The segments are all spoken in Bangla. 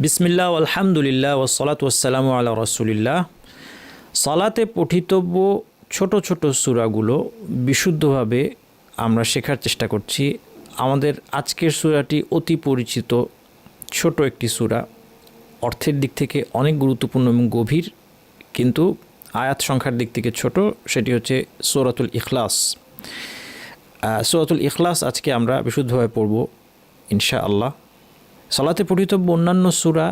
বিসমিল্লাহ আলহামদুলিল্লাহ ওয়াসসালাতু ওয়াসসালামু আলা রাসূলিল্লাহ। সালাতে পঠিতব্য ছোট ছোট সূরাগুলো বিশুদ্ধভাবে আমরা শেখার চেষ্টা করছি। আমাদের আজকের সূরাটি অতি পরিচিত ছোট একটি সূরা, অর্থের দিক থেকে অনেক গুরুত্বপূর্ণ এবং গভীর, কিন্তু আয়াত সংখ্যার দিক থেকে ছোট। সেটি হচ্ছে সূরাতুল ইখলাস। সূরাতুল ইখলাস আজকে আমরা বিশুদ্ধভাবে পড়ব ইনশাআল্লাহ। সালাতে পঠিতব্য অন্যান্য সূরা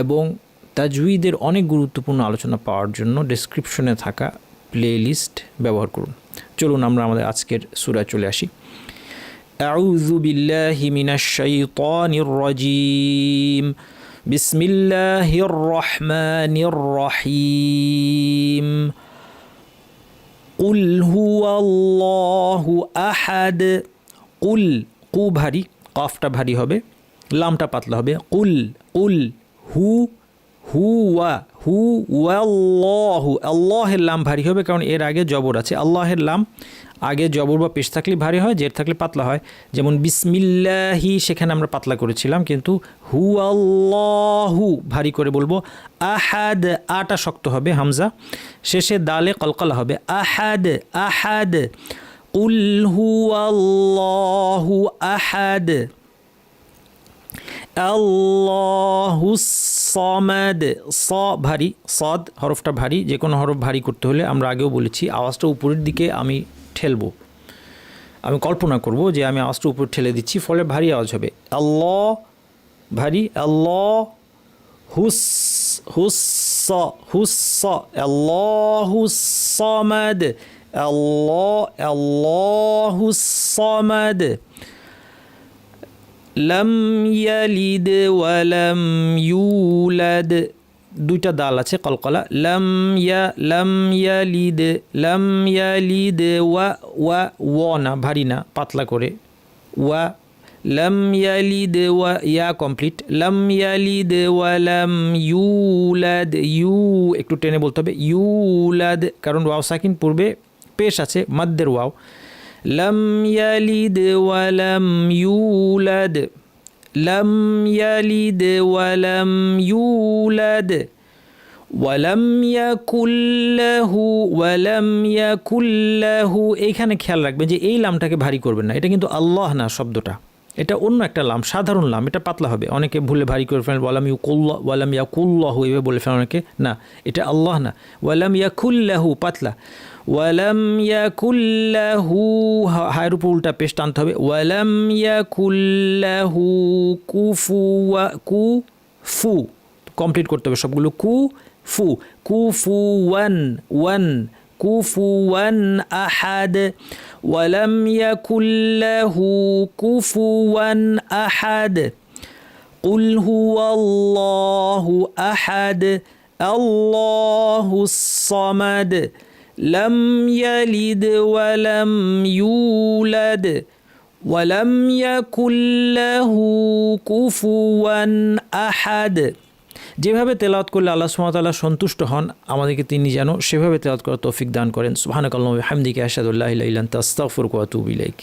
এবং তাজউইদের অনেক গুরুত্বপূর্ণ আলোচনা পাওয়ার জন্য ডেসক্রিপশনে থাকা প্লে লিস্ট ব্যবহার করুন। চলুন আমরা আমাদের আজকের সূরা চলে আসি। আউযু বিল্লাহি মিনাশ শাইতানির রাজীম। বিসমিল্লাহির রহমানির রহিম। কুল হুয়াল্লাহু আহাদ। কুল, কু ভারী, কফটা ভারী হবে, লামটা পাতলা হবে। কুল কুল হু ওয়াল্লাহু, আল্লাহের লাম ভারী হবে কারণ এর আগে জবর আছে। আল্লাহের লাম আগে জবর বা পেশ থাকলে ভারী হয়, জের থাকলে পাতলা হয়। যেমন বিসমিল্লাহি, সেখানে আমরা পাতলা করেছিলাম, কিন্তু হু আল্লাহু ভারী করে বলবো। আহাদ, আটা শক্ত হবে, হামজা শেষে দালে কলকলা হবে। আহাদ আহাদ। কুল হুয়াল্লাহু আহাদ। আল্লাহুস সামাদ, স ভারী, সদ হরফটা ভারী। যে কোনো হরফ ভারী করতে হলে আমরা আগেও বলেছি আওয়াজটা উপরের দিকে আমি ঠেলবো, আমি কল্পনা করব যে আমি আওয়াজটা উপরে ঠেলে দিচ্ছি, ফলে ভারী আওয়াজ হবে। আল্লাহ ভারী, আল্লাহ হুস হুস হুস, আল্লাহুস সামাদ, আল্লাহুস সামাদ। লাম ইয়ালিদ ওয়ালাম ইউলাদ, দুইটা দাল আছে কলকলা। লাম ইয়ালিদ, লাম ইয়ালিদ ওয়া না ভারী না, পাতলা করে ওয়া। লাম ইয়ালিদ ওয়া, ইয়া কমপ্লিট। লাম ইয়ালিদ ওয়ালাম ইউলাদ, ইউ একটু টেনে বলতে হবে, ইউলাদ, কারণ ওয়াও সাকিন পূর্বে পেশ আছে, মাদ্দের ওয়াও। লাম ইয়ালিদ ওয়ালাম ইউলাদ, লাম ইয়ালিদ ওয়ালাম ইউলাদ। ওয়ালাম ইয়াকুল্লাহু, এইখানে খেয়াল রাখবেন যে এই লামটাকে ভারী করবেন না, এটা কিন্তু আল্লাহ না শব্দটা, এটা অন্য একটা লাম, সাধারণ লাম, এটা পাতলা হবে। অনেকে ভুলে ভারী করে ফেলেন, ওয়ালাম ইয়াকুল্লাহু এভাবে বলে ফেলেন অনেকে, না এটা আল্লাহ না। ওয়ালাম ইয়াকুল্লাহু পাতলা। ওয়ালাম ইয়াকুল্লাহু, হায়ের উপর উল্টা পেশ টানতে হবে। ওয়ালাম ইয়াকুল্লাহু কুফু কমপ্লিট করতে হবে সবগুলো। কুফুওয়ান আহাদ। ওয়ালাম ইয়াকুল্লাহু কুফুওয়ান আহাদ। কুল হুয়াল্লাহু আহাদ। আল্লাহুস সামাদ। লাম ইয়ালিদ ওয়ালাম ইউলাদ। ওয়ালাম ইয়াকুল্লাহু কুফুওয়ান আহাদ। যেভাবে তেলাওয়াত করলে আল্লাহ সুবহানাহু ওয়া তাআলা সন্তুষ্ট হন, আমাদেরকে তিনি যেন সেভাবে তেলাওয়াত করার তৌফিক দান করেন। সুবহানাকাল্লাহু ওয়া বিহামদিকা আশহাদু আল্লা ইলাহা ইল্লা আনতা আস্তাগফিরুকা ওয়া আতুবু ইলাইক।